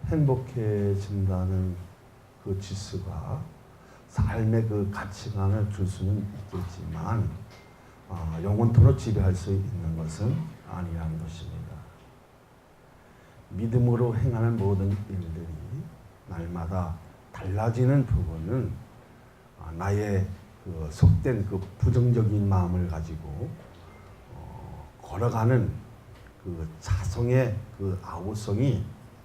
행복해진다는 그 지수가 삶의 그 가치관을 줄 수는 있겠지만 영원토록 지배할 수 있는 것은 아니라는 것입니다. 믿음으로 행하는 모든 일들이 날마다 달라지는 부분은 나의 그 속된 그 부정적인 마음을 가지고 걸어가는 그 자성의 그 아우성이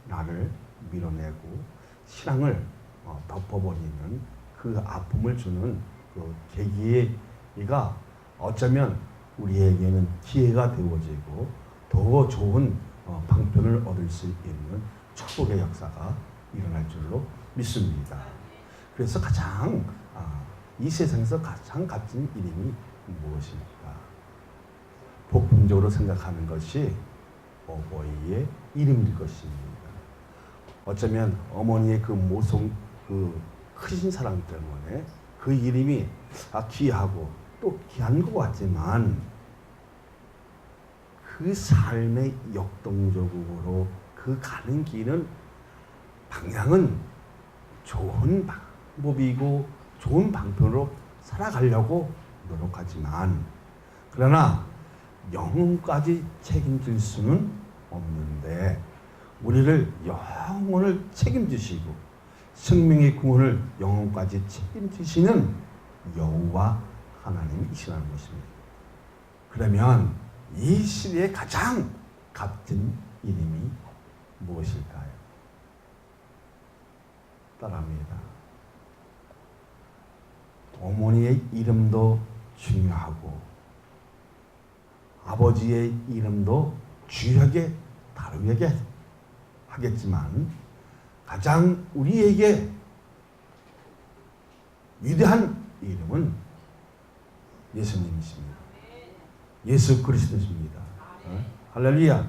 나를 밀어내고 신앙을 덮어버리는 그 아픔을 주는 그 계기가 어쩌면 우리에게는 기회가 되어지고 더 좋은 방편을 얻을 수 있는 축복의 역사가 일어날 줄로 믿습니다. 그래서 이 세상에서 가장 값진 이름이 무엇입니까? 복음적으로 생각하는 것이 어버이의 이름일 것입니다. 어쩌면 어머니의 그 모성, 그 크신 사랑 때문에 그 이름이 귀하고 또 귀한 것 같지만 그 삶의 역동적으로 그 가는 길은 방향은 좋은 방법이고 좋은 방편으로 살아가려고 노력하지만 그러나 영혼까지 책임질 수는 없는데 우리를 영혼을 책임지시고 생명의 구원을 영혼까지 책임지시는 여호와 하나님이시라는 것입니다. 그러면 이 시대의 가장 값진 이름이 무엇일까요? 따라합니다. 어머니의 이름도 중요하고 아버지의 이름도 중요하게 다루게 하겠지만 가장 우리에게 위대한 이름은 예수님이십니다. 예수 그리스도십니다. 할렐루야.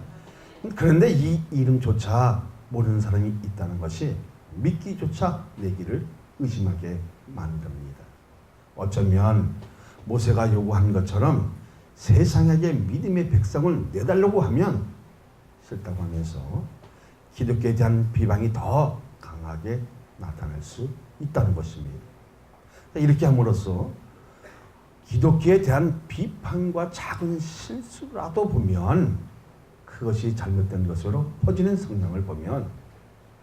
그런데 이 이름조차 모르는 사람이 있다는 것이 믿기조차 내기를 의심하게 만듭니다. 어쩌면 모세가 요구한 것처럼 세상에게 믿음의 백성을 내달라고 하면 싫다고 하면서 기독교에 대한 비방이 더 강하게 나타날 수 있다는 것입니다. 이렇게 함으로써 기독교에 대한 비판과 작은 실수라도 보면 그것이 잘못된 것으로 퍼지는 성향을 보면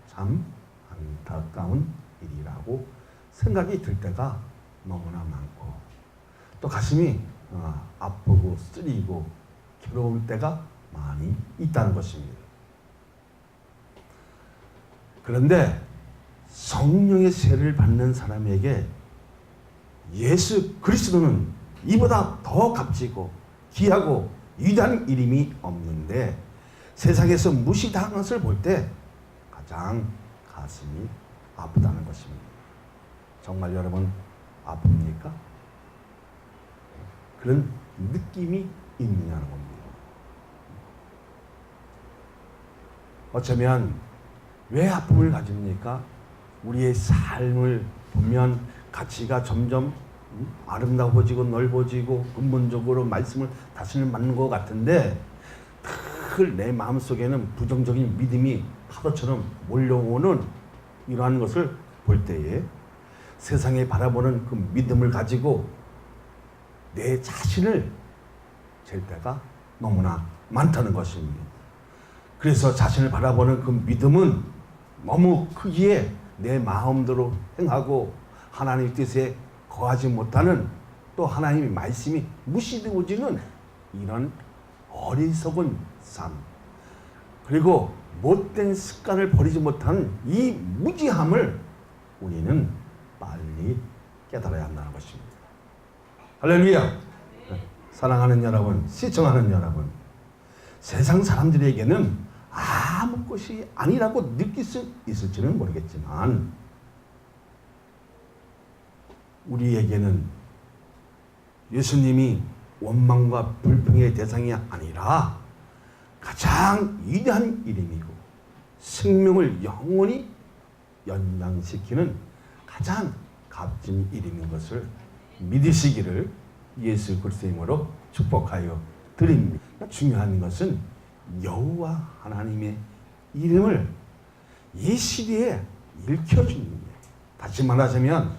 참 안타까운 일이라고 생각이 들 때가 너무나 많고 또 가슴이 아프고 쓰리고 괴로울 때가 많이 있다는 것입니다. 그런데 성령의 세를 받는 사람에게 예수 그리스도는 이보다 더 값지고 귀하고 위대한 이름이 없는데 세상에서 무시당한 것을 볼 때 가장 가슴이 아프다는 것입니다. 정말 여러분 아픕니까? 그런 느낌이 있느냐는 겁니다. 어쩌면 왜 아픔을 가집니까? 우리의 삶을 보면 가치가 점점 아름다워지고 넓어지고 근본적으로 말씀을 다스리는 맞는 것 같은데 늘 내 마음속에는 부정적인 믿음이 파도처럼 몰려오는 이러한 것을 볼 때에 세상에 바라보는 그 믿음을 가지고 내 자신을 잴 때가 너무나 많다는 것입니다. 그래서 자신을 바라보는 그 믿음은 너무 크기에 내 마음대로 행하고 하나님의 뜻에 거하지 못하는 또 하나님의 말씀이 무시되어지는 이런 어리석은 삶 그리고 못된 습관을 버리지 못하는 이 무지함을 우리는 빨리 깨달아야 한다는 것입니다. 할렐루야. 사랑하는 여러분, 시청하는 여러분, 세상 사람들에게는 아무 것이 아니라고 느낄 수 있을지는 모르겠지만 우리에게는 예수님이 원망과 불평의 대상이 아니라 가장 위대한 이름이고 생명을 영원히 연장시키는 가장 값진 이름인 것을 믿으시기를 예수 그리스도의 이름으로 축복하여 드립니다. 중요한 것은 여호와 하나님의 이름을 이 시대에 읽혀지는 거예요. 다시 말하자면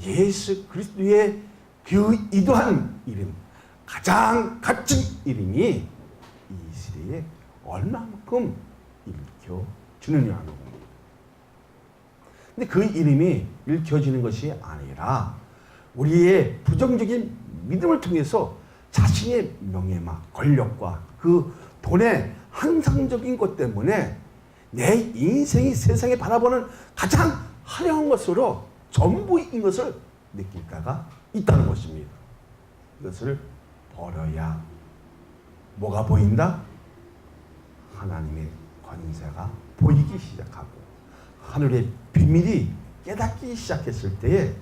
예수 그리스도의 그 이도한 이름, 가장 값진 이름이 이 시대에 얼마만큼 읽혀지느냐 하는 겁니다. 근데 그 이름이 읽혀지는 것이 아니라 우리의 부정적인 믿음을 통해서 자신의 명예와 권력과 그 돈의 항상적인 것 때문에 내 인생이 세상에 바라보는 가장 화려한 것으로 전부인 것을 느낄 때가 있다는 것입니다. 이것을 버려야 뭐가 보인다? 하나님의 권세가 보이기 시작하고 하늘의 비밀이 깨닫기 시작했을 때에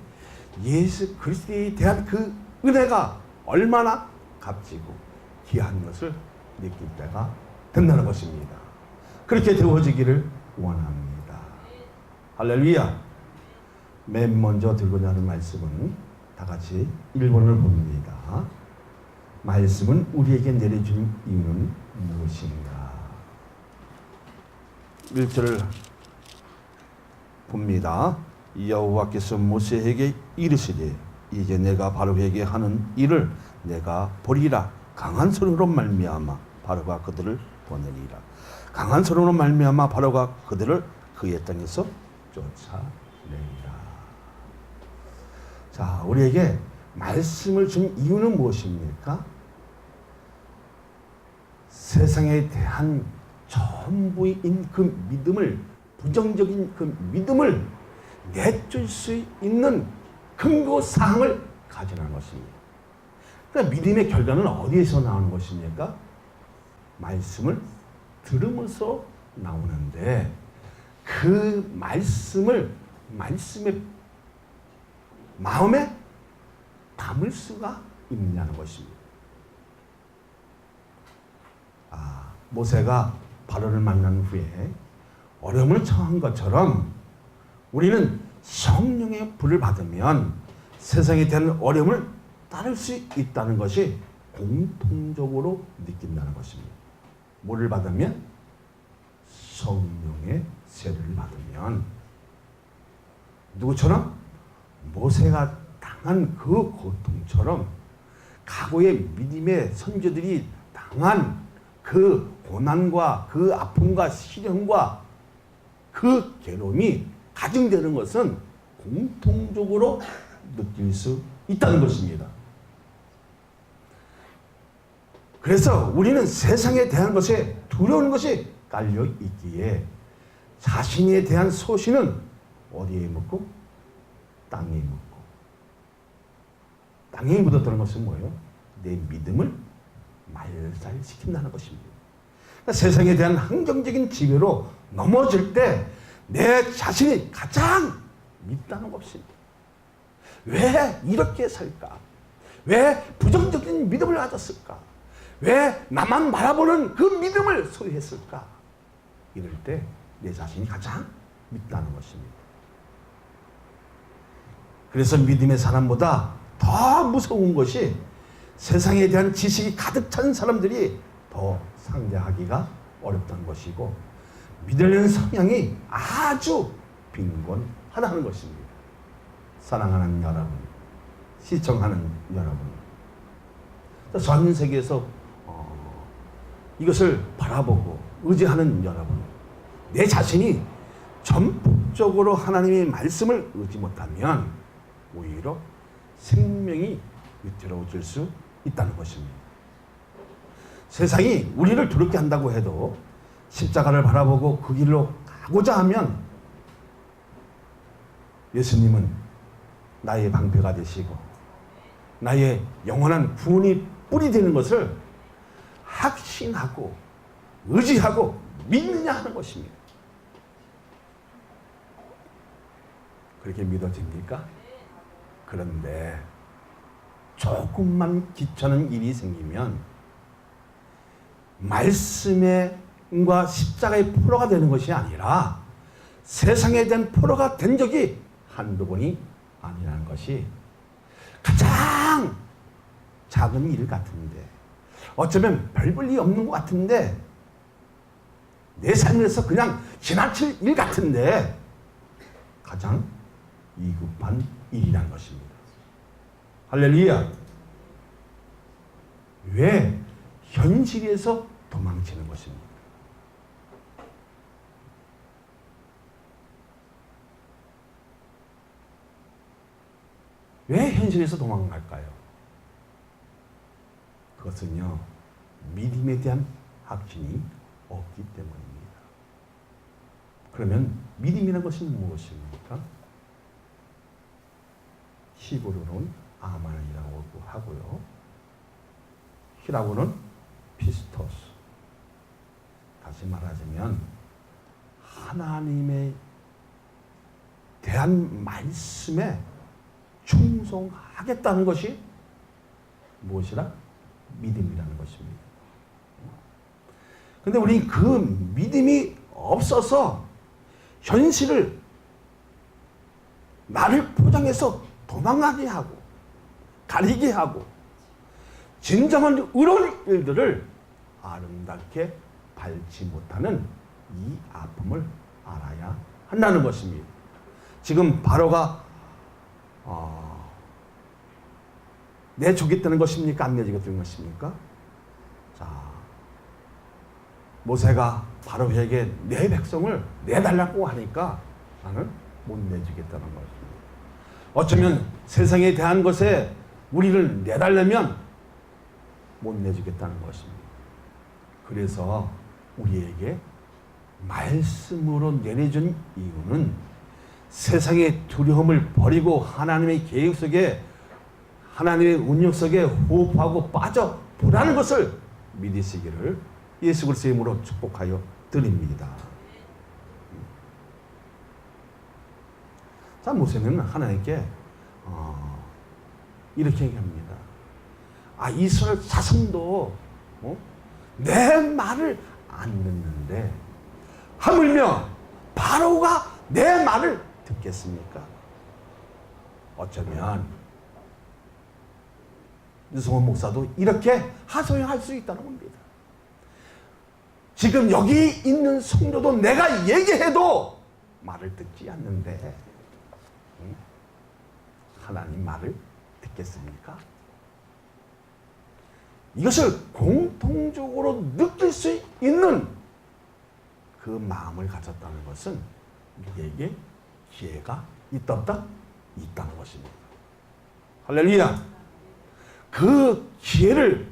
예수 그리스도에 대한 그 은혜가 얼마나 값지고 귀한 것을 느낄 때가 된다는 것입니다. 그렇게 되어지기를 원합니다. 할렐루야. 맨 먼저 들고자 하는 말씀은 다 같이 1번을 봅니다. 말씀은 우리에게 내려준 이유는 무엇인가? 1절을 봅니다. 여호와께서 모세에게 이르시되 이제 내가 바로에게 하는 일을 내가 보리라. 강한 손으로 말미암아 바로가 그들을 보내리라. 강한 손으로 말미암아 바로가 그들을 그의 땅에서 쫓아내리라. 자, 우리에게 말씀을 준 이유는 무엇입니까? 세상에 대한 전부인 그 믿음을, 부정적인 그 믿음을 내줄 수 있는 근거 사항을 가지라는 것입니다. 그러니까 믿음의 결과는 어디에서 나오는 것입니까? 말씀을 들으면서 나오는데 그 말씀의 마음에 담을 수가 있느냐는 것입니다. 모세가 바로를 만난 후에 어려움을 처한 것처럼 우리는 성령의 불을 받으면 세상에 대한 어려움을 따를 수 있다는 것이 공통적으로 느낀다는 것입니다. 뭐를 받으면? 성령의 세례를 받으면. 누구처럼? 모세가 당한 그 고통처럼 과거의 믿음의 선조들이 당한 그 고난과 그 아픔과 시련과 그 괴로움이 가증되는 것은 공통적으로 느낄 수 있다는 것입니다. 그래서 우리는 세상에 대한 것에 두려운 것이 깔려 있기에 자신에 대한 소신은 어디에 묻고? 땅에 묻고. 땅에 묻었다는 것은 뭐예요? 내 믿음을 말살시킨다는 것입니다. 그러니까 세상에 대한 한정적인 지배로 넘어질 때 내 자신이 가장 밉다는 것입니다. 왜 이렇게 살까? 왜 부정적인 믿음을 가졌을까? 왜 나만 바라보는 그 믿음을 소유했을까? 이럴 때 내 자신이 가장 밉다는 것입니다. 그래서 믿음의 사람보다 더 무서운 것이 세상에 대한 지식이 가득 찬 사람들이 더 상대하기가 어렵다는 것이고 믿으려는 성향이 아주 빈곤하다는 것입니다. 사랑하는 여러분, 시청하는 여러분, 전 세계에서 이것을 바라보고 의지하는 여러분, 내 자신이 전폭적으로 하나님의 말씀을 의지 못하면 오히려 생명이 위태로워질 수 있다는 것입니다. 세상이 우리를 두렵게 한다고 해도 십자가를 바라보고 그 길로 가고자 하면 예수님은 나의 방패가 되시고 나의 영원한 구원이 뿌리 되는 것을 확신하고 의지하고 믿느냐 하는 것입니다. 그렇게 믿어집니까? 그런데 조금만 귀찮은 일이 생기면 말씀과 십자가의 포로가 되는 것이 아니라 세상에 대한 포로가 된 적이 한두 번이 아니라는 것이 가장 작은 일 같은데 어쩌면 별 볼 일 없는 것 같은데 내 삶에서 그냥 지나칠 일 같은데 가장 위급한 일이라는 것입니다. 할렐루야. 왜 현실에서 도망치는 것입니까? 왜 현실에서 도망갈까요? 그것은요, 믿음에 대한 확신이 없기 때문입니다. 그러면 믿음이라는 것이 무엇입니까? 히브리어로는 아만이라고 하고요. 히라고는 피스토스. 다시 말하자면 하나님에 대한 말씀에 충성하겠다는 것이 무엇이라? 믿음이라는 것입니다. 그런데 우리는 그 믿음이 없어서 현실을 나를 포장해서 도망가게 하고 가리게 하고 진정한 의로운 일들을 아름답게 밟지 못하는 이 아픔을 알아야 한다는 것입니다. 지금 바로가 내주겠다는 것입니까? 안 내주겠다는 것입니까? 자, 모세가 바로에게 내 백성을 내달라고 하니까 나는 못 내주겠다는 것입니다. 어쩌면 세상에 대한 것에 우리를 내달려면 못 내주겠다는 것입니다. 그래서 우리에게 말씀으로 내려준 이유는 세상의 두려움을 버리고 하나님의 계획 속에 하나님의 운영 속에 호흡하고 빠져보라는 것을 믿으시기를 예수 그리스도의 이름으로 축복하여 드립니다. 자, 모세는 하나님께 이렇게 얘기합니다. 이스라엘 자손도 내 말을 안 듣는데 하물며 바로가 내 말을 듣겠습니까? 어쩌면 유성원 목사도 이렇게 하소연할 수 있다는 겁니다. 지금 여기 있는 성도도 내가 얘기해도 말을 듣지 않는데 하나님 말을 듣겠습니까? 이것을 공통적으로 느낄 수 있는 그 마음을 가졌다는 것은 우리에게 기회가 있다 없다? 있다는 것입니다. 할렐루야. 그 기회를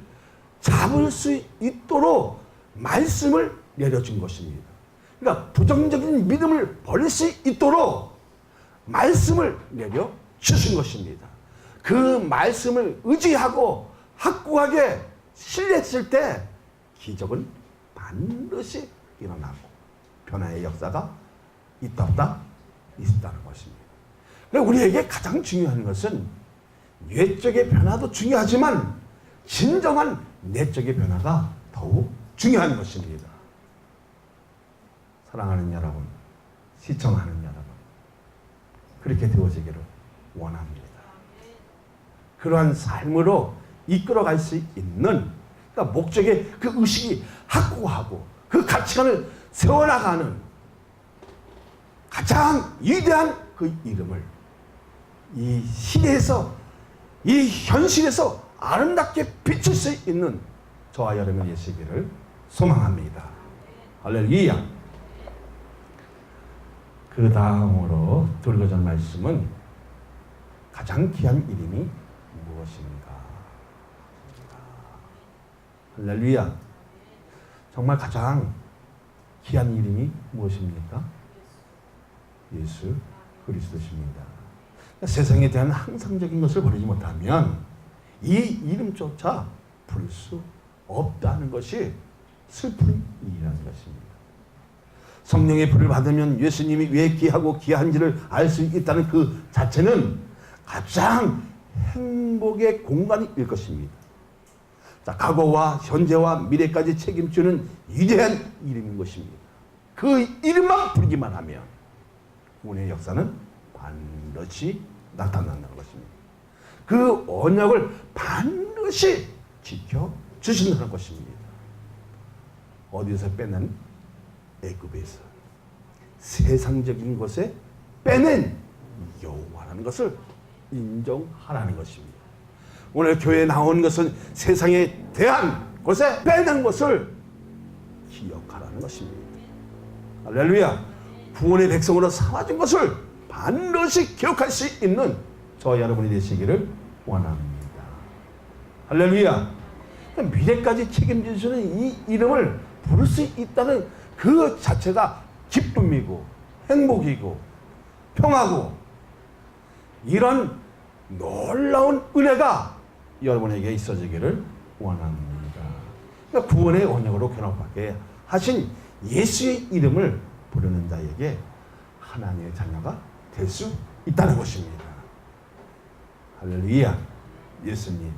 잡을 수 있도록 말씀을 내려준 것입니다. 그러니까 부정적인 믿음을 버릴 수 있도록 말씀을 내려주신 것입니다. 그 말씀을 의지하고 확고하게 신뢰했을 때 기적은 반드시 일어나고 변화의 역사가 있다 없다? 있다는 것입니다. 그러니까 우리에게 가장 중요한 것은 외적의 변화도 중요하지만 진정한 내적의 변화가 더욱 중요한 것입니다. 사랑하는 여러분, 시청하는 여러분, 그렇게 되어지기를 원합니다. 그러한 삶으로 이끌어갈 수 있는, 그러니까 목적의 그 의식이 확고하고 그 가치관을 세워나가는 가장 위대한 그 이름을 이 시대에서, 이 현실에서 아름답게 비출 수 있는 저와 여러분의 되시기를 소망합니다. 할렐루야. 그 다음으로 들고자 할 말씀은 가장 귀한 이름이 무엇인가? 할렐루야. 정말 가장 귀한 이름이 무엇입니까? 예수 그리스도십니다. 세상에 대한 항상적인 것을 버리지 못하면 이 이름조차 부를 수 없다는 것이 슬픈 일이라는 것입니다. 성령의 불을 받으면 예수님이 왜 귀하고 귀한지를 알 수 있다는 그 자체는 가장 행복의 공간일 것입니다. 자, 과거와 현재와 미래까지 책임지는 위대한 이름인 것입니다. 그 이름만 부르기만 하면 구원의 역사는 반드시 나타난다는 것입니다. 그 언약을 반드시 지켜주신다는 것입니다. 어디서 빼낸 애굽에서 세상적인 것에 빼낸 여호와라는 것을 인정하라는 것입니다. 오늘 교회에 나온 것은 세상에 대한 것에 빼낸 것을 기억하라는 것입니다. 할렐루야. 구원의 백성으로 삼아진 것을 반드시 기억할 수 있는 저 여러분이 되시기를 원합니다. 할렐루야. 미래까지 책임지시는 이 이름을 부를 수 있다는 그 자체가 기쁨이고 행복이고 평화고 이런 놀라운 은혜가 여러분에게 있어지기를 원합니다. 그러니까 구원의 언약으로 견고하게 하신 예수의 이름을 부르는 자에게 하나님의 자녀가 될 수 있다는 것입니다. 할렐루야. 예수님,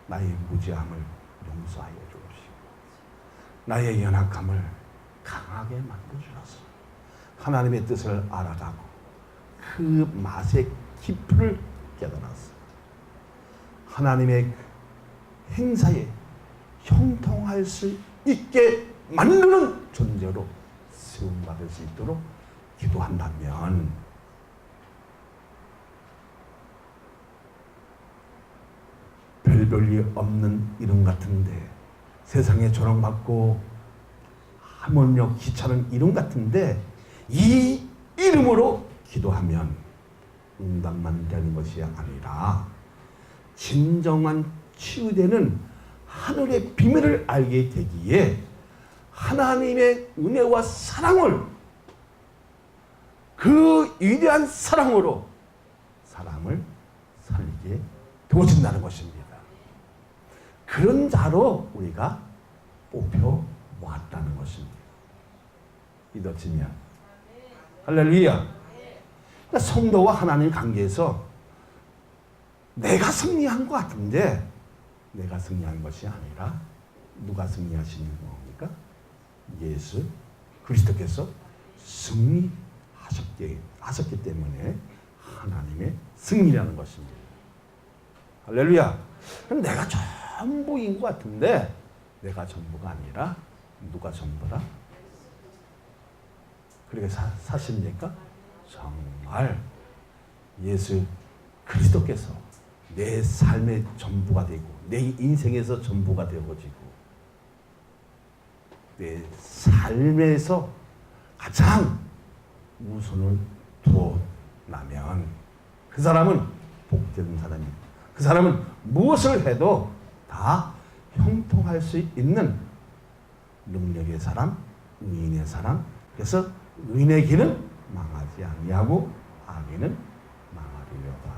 나의 무지함을 용서하여 주옵시고 나의 연약함을 강하게 만들어주소서. 하나님의 뜻을 알아가고 그 맛의 깊이를 깨달았어. 하나님의 행사에 형통할 수 있게 만드는 존재로 세움받을 수 있도록 기도한다면 별볼일 없는 이름 같은데 세상에 조롱받고 하물며 귀찮은 이름 같은데 이 이름으로 기도하면 응답만 되는 것이 아니라 진정한 치유되는 하늘의 비밀을 알게 되기에 하나님의 은혜와 사랑을 그 위대한 사랑으로 사람을 살게 되어진다는 것입니다. 그런 자로 우리가 뽑혀왔다는 것입니다. 믿어지면 할렐루야. 그러니까 성도와 하나님 관계에서 내가 승리한 것 같은데 내가 승리한 것이 아니라 누가 승리하시는 겁니까? 예수 그리스도께서 승리하셨기 때문에 하나님의 승리라는 것입니다. 할렐루야. 그럼 내가 전부인 것 같은데 내가 전부가 아니라 누가 전부다? 그렇게 사십니까? 정말 예수 그리스도께서 내 삶의 전부가 되고 내 인생에서 전부가 되어지고 내 삶에서 가장 우선을 두어나면 그 사람은 복되는 사람입니다. 그 사람은 무엇을 해도 다 형통할 수 있는 능력의 사람, 의인의 사람. 그래서 의인의 길은 망하지 아니하고 악인은 망하리로다.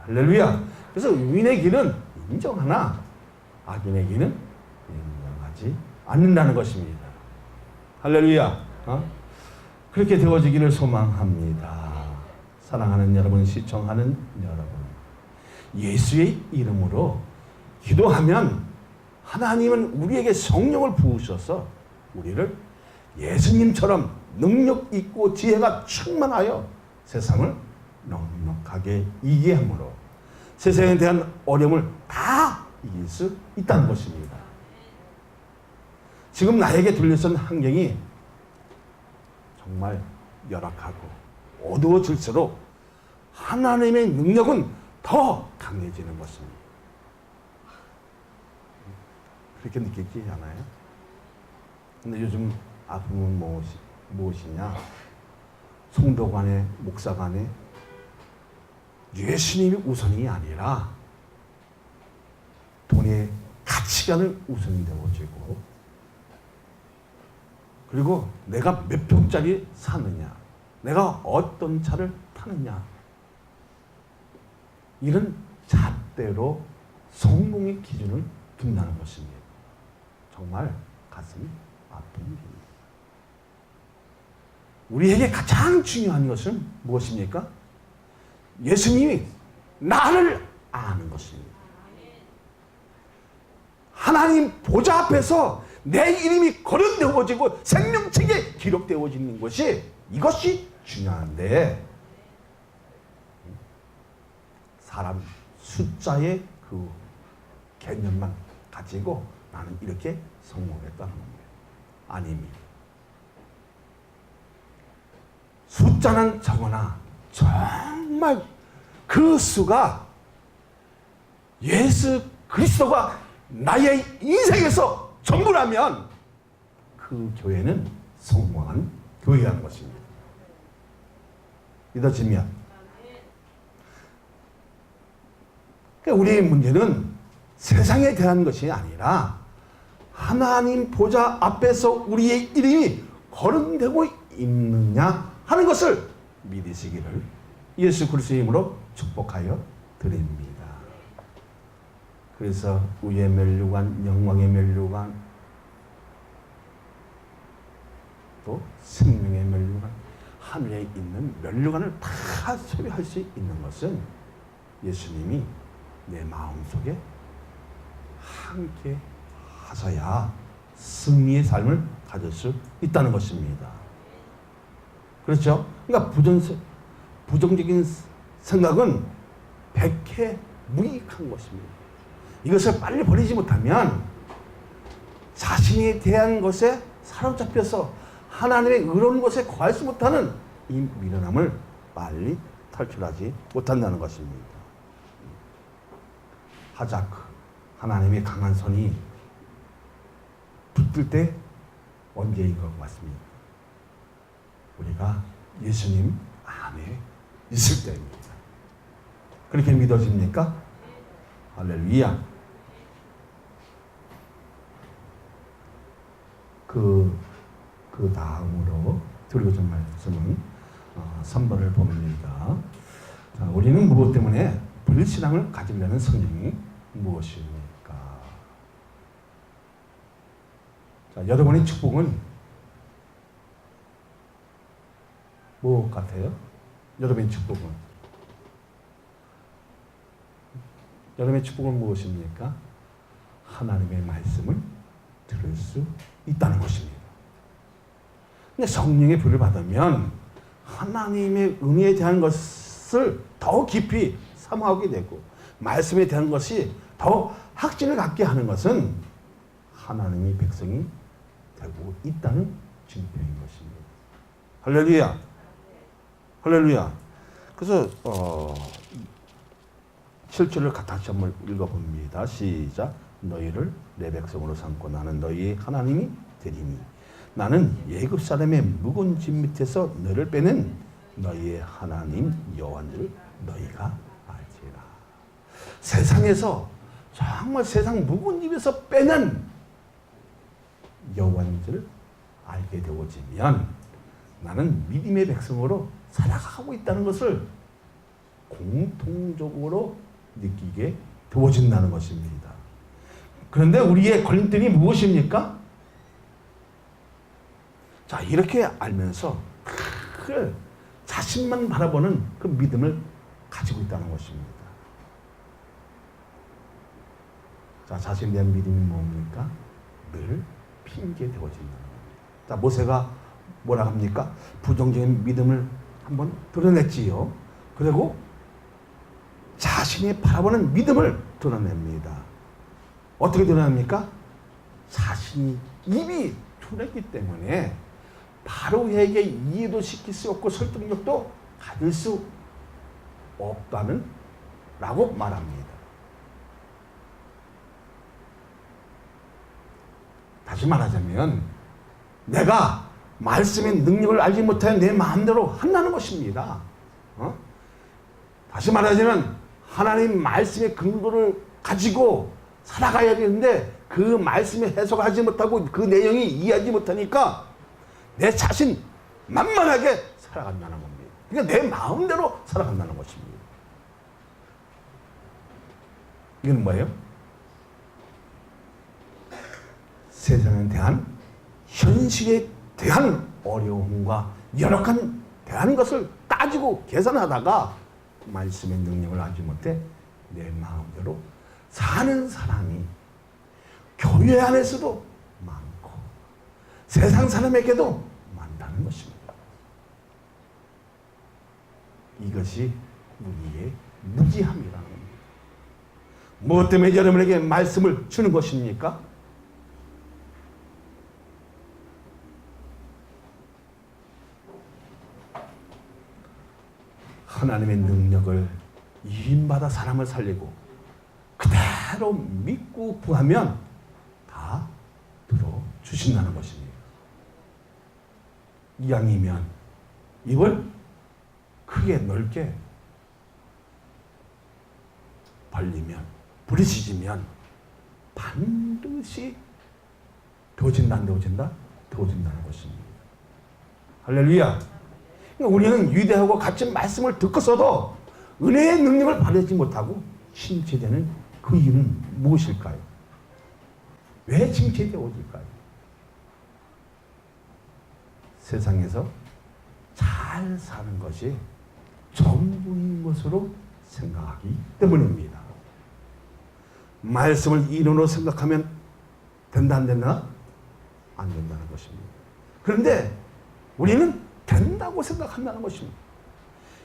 할렐루야. 그래서 의인의 길은 인정하나 악인의 길은 인정하지 않는다는 것입니다. 할렐루야. 그렇게 되어지기를 소망합니다. 사랑하는 여러분, 시청하는 여러분, 예수의 이름으로 기도하면 하나님은 우리에게 성령을 부으셔서 우리를 예수님처럼 능력 있고 지혜가 충만하여 세상을 넉넉하게 이기게 하므로 세상에 대한 어려움을 다 이길 수 있다는 것입니다. 지금 나에게 둘러싼 환경이 정말 열악하고 어두워질수록 하나님의 능력은 더 강해지는 것입니다. 그렇게 느끼지 않아요? 근데 요즘 아픔은 무엇이냐? 성도 간에, 목사 간에 예수님이 우선이 아니라 돈의 가치관을 우선이 되어지고 그리고 내가 몇 평짜리 사느냐, 내가 어떤 차를 타느냐, 이런 잣대로 성공의 기준을 둔다는 것입니다. 정말 가슴이 아픈 일입니다. 우리에게 가장 중요한 것은 무엇입니까? 예수님이 나를 아는 것입니다. 하나님 보좌 앞에서 내 이름이 거론되어지고 생명책에 기록되어지는 것이 이것이 중요한데 사람 숫자의 그 개념만 가지고 나는 이렇게 성공했다는 겁니다. 아닙니다. 숫자는 적으나 정말 그 수가 예수 그리스도가 나의 인생에서 전부라면 그 교회는 성공한 교회라는 것입니다. 믿어지면. 우리의 문제는 세상에 대한 것이 아니라 하나님 보좌 앞에서 우리의 이름이 거론되고 있느냐 하는 것을 믿으시기를 예수 그리스도의 이름으로 축복하여 드립니다. 그래서 의의 면류관, 영광의 면류관, 또 생명의 면류관, 하늘에 있는 면류관을 다 소유할 수 있는 것은 예수님이 내 마음속에 함께 하셔야 승리의 삶을 가질 수 있다는 것입니다. 그렇죠? 그러니까 부정적인 생각은 백해무익한 것입니다. 이것을 빨리 버리지 못하면 자신에 대한 것에 사로잡혀서 하나님의 의로운 것에 거할 수 못하는 이 미련함을 빨리 탈출하지 못한다는 것입니다. 하자크, 하나님의 강한 손이 붙들 때 언제인 것 같습니다. 우리가 예수님 안에 있을 때입니다. 그렇게 믿어집니까? 할렐루야. 그 다음으로 드리고자 말씀은 3번을 봅니다. 자, 우리는 무엇 때문에 불신앙을 가지려는 성령이 무엇입니까? 자, 여러분의 축복은 무엇 같아요? 여러분의 축복은? 여러분의 축복은 무엇입니까? 하나님의 말씀을 들을 수 있다는 것입니다. 근데 성령의 불을 받으면 하나님의 은혜에 대한 것을 더 깊이 사모하게 되고 말씀에 대한 것이 더 확신을 갖게 하는 것은 하나님의 백성이 되고 있다는 증표인 것입니다. 할렐루야. 할렐루야. 그래서 7절을 다시 한번 읽어봅니다. 시작. 너희를 내 백성으로 삼고 나는 너희의 하나님이 되리니 나는 애굽 사람의 무거운 짐 밑에서 너를 빼는 너희의 하나님 여호와인 줄 너희가 알지라. 세상에서 정말 세상 무거운 짐에서 빼는 여호와인 줄 알게 되어지면 나는 믿음의 백성으로 살아가고 있다는 것을 공통적으로 느끼게 되어진다는 것입니다. 그런데 우리의 걸림돌이 무엇입니까? 자, 이렇게 알면서 그 자신만 바라보는 그 믿음을 가지고 있다는 것입니다. 자, 자신에 대한 믿음이 뭡니까? 늘 핑계 되어진다는 겁니다. 자, 모세가 뭐라 합니까? 부정적인 믿음을 한번 드러냈지요. 그리고 자신이 바라보는 믿음을 드러냅니다. 어떻게 드러냅니까? 자신이 입이 둔했기 때문에 바로에게 이해도 시킬 수 없고 설득력도 가질 수 없다는 라고 말합니다. 다시 말하자면 내가 말씀의 능력을 알지 못하여 내 마음대로 한다는 것입니다. 다시 말하자면 하나님 말씀의 근거를 가지고 살아가야 되는데 그 말씀을 해석하지 못하고 그 내용이 이해하지 못하니까 내 자신 만만하게 살아간다는 겁니다. 그러니까 내 마음대로 살아간다는 것입니다. 이건 뭐예요? 세상에 대한 현실에 대한 어려움과 열악한 대한 것을 따지고 계산하다가 말씀의 능력을 알지 못해 내 마음대로 사는 사람이 교회 안에서도 많고 세상 사람에게도 많다는 것입니다. 이것이 우리의 무지함이라는 겁니다. 무엇 때문에 여러분에게 말씀을 주는 것입니까? 하나님의 능력을 이인받아 사람을 살리고 그대로 믿고 구하면 다 들어주신다는 것입니다. 이왕이면 입을 크게 넓게 벌리면 부르짖으면 반드시 되어진다 안 되어진다? 되어진다는 것입니다. 할렐루야. 그러니까 우리는 위대하고 값진 말씀을 듣고서도 은혜의 능력을 받지 못하고 칭죄되는 그 이유는 무엇일까요? 왜 칭죄되어질까요? 세상에서 잘 사는 것이 전부인 것으로 생각하기 때문입니다. 말씀을 이론으로 생각하면 된다 안 된다? 안 된다는 것입니다. 그런데 우리는 된다고 생각한다는 것입니다.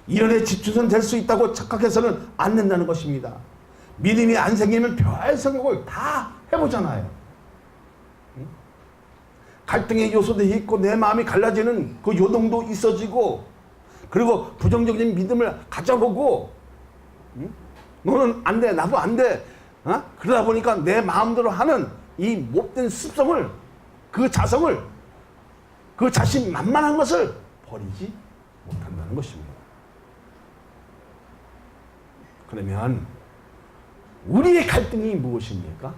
이론에 집중선 될 수 있다고 착각해서는 안 된다는 것입니다. 믿음이 안 생기면 별 생각을 다 해보잖아요. 갈등의 요소도 있고 내 마음이 갈라지는 그 요동도 있어지고 그리고 부정적인 믿음을 가져보고 너는 안 돼 나도 안 돼 그러다 보니까 내 마음대로 하는 이 못된 습성을 그 자성을 그 자신 만만한 것을 버리지 못한다는 것입니다. 그러면 우리의 갈등이 무엇입니까?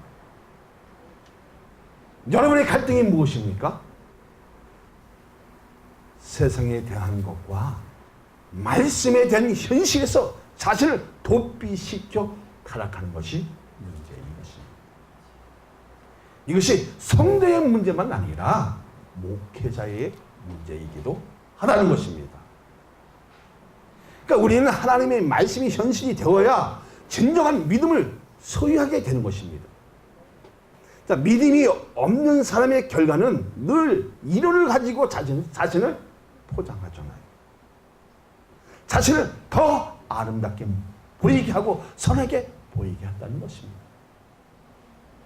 여러분의 갈등이 무엇입니까? 세상에 대한 것과 말씀에 대한 현실에서 자신을 도피시켜 타락하는 것이 문제인 것입니다. 이것이 성도의 문제만 아니라 목회자의 문제이기도 하다는 것입니다. 그러니까 우리는 하나님의 말씀이 현실이 되어야 진정한 믿음을 소유하게 되는 것입니다. 자, 믿음이 없는 사람의 결과는 늘 이론을 가지고 자신을 포장하잖아요. 자신을 더 아름답게 보이게 하고 선하게 보이게 한다는 것입니다.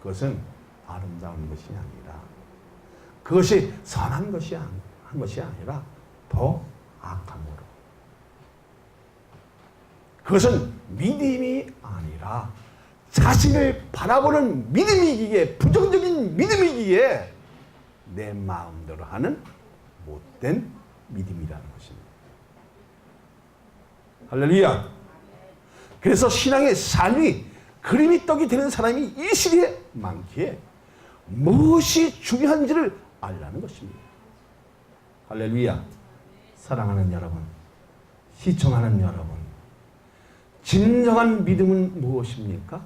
그것은 아름다운 것이 아니라 그것이 선한 것이 한 것이 아니라 더 악함으로 그것은 믿음이 아니라 자신을 바라보는 믿음이기에 부정적인 믿음이기에 내 마음대로 하는 못된 믿음이라는 것입니다. 할렐루야. 그래서 신앙의 삶이 그림이 떡이 되는 사람이 이 시대에 많기에 무엇이 중요한지를 알라는 것입니다. 할렐루야. 사랑하는 여러분, 시청하는 여러분, 진정한 믿음은 무엇입니까?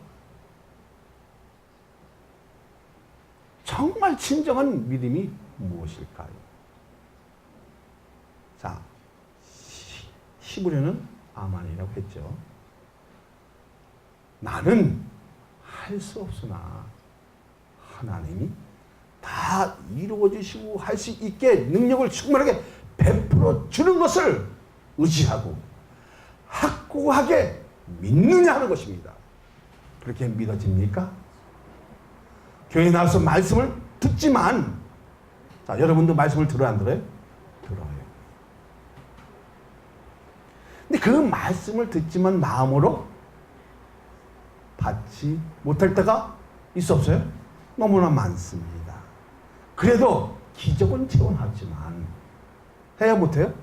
정말 진정한 믿음이 무엇일까요? 자, 히브리는 아만이라고 했죠. 나는 할 수 없으나 하나님이 다 이루어 주시고 할 수 있게 능력을 충분하게 베풀어 주는 것을 의지하고 확고하게 믿느냐 하는 것입니다. 그렇게 믿어집니까? 교회 나와서 말씀을 듣지만 자, 여러분도 말씀을 들어요 안 들어요? 들어요. 근데 그 말씀을 듣지만 마음으로 받지 못할 때가 있어 없어요? 너무나 많습니다. 그래도 기적은 체험하지만 해야 못해요?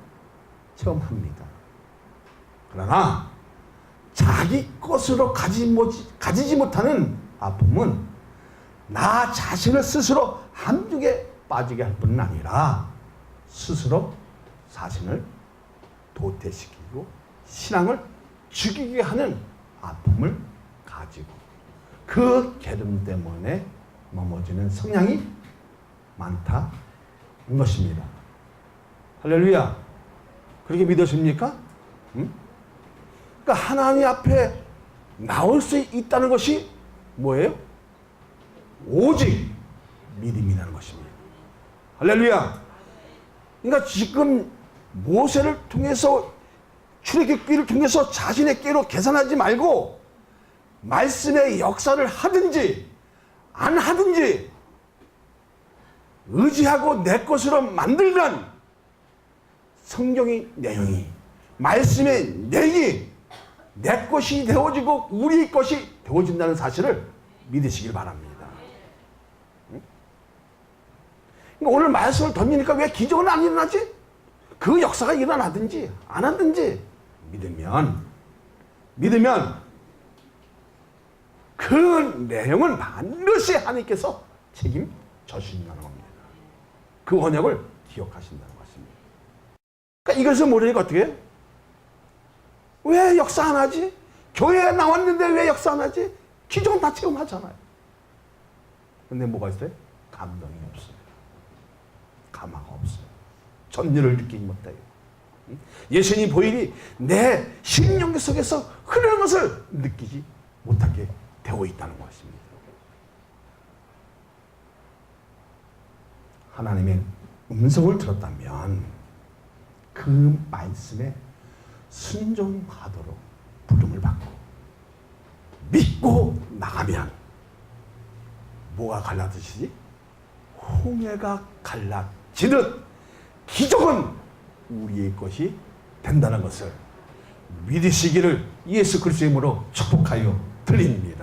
체험합니다. 그러나 자기 것으로 가지지 못하는 아픔은 나 자신을 스스로 함정에 빠지게 할 뿐만 아니라 스스로 자신을 도태시키고 신앙을 죽이게 하는 아픔을 가지고 그 게으름 때문에 넘어지는 성향이 많다는 것입니다. 할렐루야. 그렇게 믿으십니까? 응? 그러니까 하나님 앞에 나올 수 있다는 것이 뭐예요? 오직 믿음이라는 것입니다. 할렐루야. 그러니까 지금 모세를 통해서 출애굽기를 통해서 자신의 꾀로 계산하지 말고 말씀의 역사를 하든지 안 하든지 의지하고 내 것으로 만들면 성경의 내용이 말씀의 내용이 내 것이 되어지고 우리 것이 되어진다는 사실을 믿으시길 바랍니다. 그러니까 오늘 말씀을 던지니까 왜 기적은 안 일어나지? 그 역사가 일어나든지 안 하든지 믿으면 그 내용은 반드시 하나님께서 책임져주신다는 겁니다. 그 언약을 기억하신다는 것입니다. 그러니까 이것을 모르니까 어떻게 해요? 왜 역사 안 하지? 교회에 나왔는데 왜 역사 안 하지? 기적은 다 체험하잖아요. 근데 뭐가 있어요? 감동이 없어요. 감화가 없어요. 전율을 느끼지 못해요. 예수님 보일이 내 심령 속에서 흐르는 것을 느끼지 못하게 되어 있다는 것입니다. 하나님의 음성을 들었다면 그 말씀에 순종하도록 부름을 받고 믿고 나가면 뭐가 갈라지지? 홍해가 갈라지듯 기적은 우리의 것이 된다는 것을 믿으시기를 예수 그리스도의 이름으로 축복하여 드립니다.